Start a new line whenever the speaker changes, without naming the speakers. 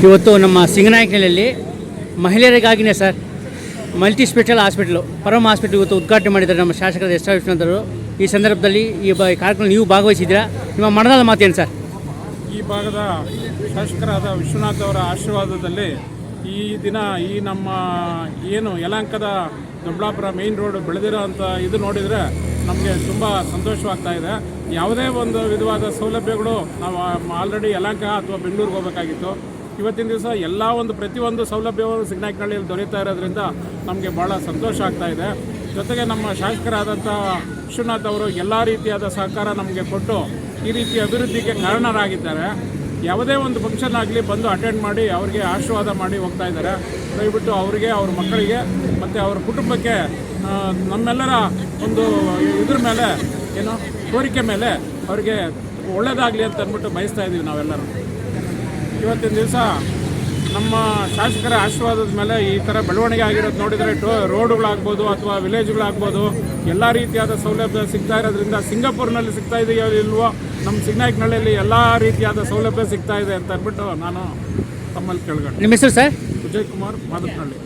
ಇವತ್ತು ನಮ್ಮ ಸಿಂಗನಾಯಕನಹಳ್ಳಿಯಲ್ಲಿ ಮಹಿಳೆಯರಿಗಾಗಿಯೇ sir multi special hospital ಪರಮ ಹಾಸ್ಪಿಟ್ಲ್ ಇವತ್ತು ಉದ್ಘಾಟನೆ ಮಾಡಿದ್ದಾರೆ ನಮ್ಮ ಶಾಸಕರಾದ ಎಸ್ ಆರ್ ವಿಶ್ವನಾಥರು. ಈ ಸಂದರ್ಭದಲ್ಲಿ ಈ ಕಾರ್ಯಕ್ರಮ ನೀವು ಭಾಗವಹಿಸಿದ್ದೀರಾ, ನಿಮ್ಮ ಮನದಾಳ ಮಾತೇನು ಸರ್?
ಈ ಭಾಗದ ಶಾಸಕರಾದ ವಿಶ್ವನಾಥ್ ಅವರ ಆಶೀರ್ವಾದದಲ್ಲಿ ಈ ದಿನ ಈ ನಮ್ಮ ಏನು ಯಲಹಂಕದ ದೊಡ್ಡಬಳ್ಳಾಪುರ ಮೇನ್ ರೋಡ್ ಬೆಳೆದಿರೋ ಅಂಥ ಇದು ನೋಡಿದರೆ ನಮಗೆ ತುಂಬ ಸಂತೋಷವಾಗ್ತಾ ಇದೆ. ಯಾವುದೇ ಒಂದು ವಿಧವಾದ ಸೌಲಭ್ಯಗಳು ನಾವು ಆಲ್ರೆಡಿ ಯಲಹಂಕ ಅಥವಾ ಬೆಂಗಳೂರಿಗೆ ಹೋಗಬೇಕಾಗಿತ್ತು. ಇವತ್ತಿನ ದಿವಸ ಎಲ್ಲ ಒಂದು ಪ್ರತಿಯೊಂದು ಸೌಲಭ್ಯವನ್ನು ಸಿಂಗನಾಯಕನಹಳ್ಳಿಯಲ್ಲಿ ದೊರೆಯುತ್ತಾ ಇರೋದ್ರಿಂದ ನಮಗೆ ಭಾಳ ಸಂತೋಷ ಆಗ್ತಾ ಇದೆ. ಜೊತೆಗೆ ನಮ್ಮ ಶಾಸಕರಾದಂಥ ವಿಶ್ವನಾಥ್ ಅವರು ಎಲ್ಲ ರೀತಿಯಾದ ಸಹಕಾರ ನಮಗೆ ಕೊಟ್ಟು ಈ ರೀತಿ ಅಭಿವೃದ್ಧಿಗೆ ಕಾರಣರಾಗಿದ್ದಾರೆ. ಯಾವುದೇ ಒಂದು ಫಂಕ್ಷನ್ ಆಗಲಿ ಬಂದು ಅಟೆಂಡ್ ಮಾಡಿ ಅವರಿಗೆ ಆಶೀರ್ವಾದ ಮಾಡಿ ಹೋಗ್ತಾ ಇದ್ದಾರೆ. ದಯವಿಟ್ಟು ಅವರಿಗೆ, ಅವ್ರ ಮಕ್ಕಳಿಗೆ ಮತ್ತು ಅವ್ರ ಕುಟುಂಬಕ್ಕೆ ನಮ್ಮೆಲ್ಲರ ಒಂದು ಇದ್ರ ಮೇಲೆ ಏನು ಕೋರಿಕೆ ಮೇಲೆ ಅವರಿಗೆ ಒಳ್ಳೆಯದಾಗಲಿ ಅಂತ ಅಂದ್ಬಿಟ್ಟು ಬಯಸ್ತಾ ಇದ್ದೀವಿ ನಾವೆಲ್ಲರೂ. ಇವತ್ತಿನ ದಿವಸ ನಮ್ಮ ಶಾಸಕರ ಆಶೀರ್ವಾದದ ಮೇಲೆ ಈ ಥರ ಬೆಳವಣಿಗೆ ಆಗಿರೋದು ನೋಡಿದರೆ ರೋಡುಗಳಾಗ್ಬೋದು ಅಥವಾ ವಿಲೇಜ್ಗಳಾಗ್ಬೋದು ಎಲ್ಲ ರೀತಿಯಾದ ಸೌಲಭ್ಯ ಸಿಗ್ತಾ ಇರೋದ್ರಿಂದ ಸಿಂಗಾಪುರ್ನಲ್ಲಿ ಸಿಗ್ತಾ ಇದೆಯೋ ಇಲ್ವೋ ನಮ್ಮ ಸಿಂಗನಾಯಕನಹಳ್ಳಿಯಲ್ಲಿ ಎಲ್ಲ ರೀತಿಯಾದ ಸೌಲಭ್ಯ ಸಿಗ್ತಾ ಇದೆ ಅಂತ ಅಂದ್ಬಿಟ್ಟು ನಾನು ತಮ್ಮಲ್ಲಿ ಕೇಳ್ಕೊಂಡು.
ನಿಮ್ಮ ಹೆಸರು ಸರ್?
ವಿಜಯ್ ಕುಮಾರ್ ಮಾದಪ್ಪನಹಳ್ಳಿ.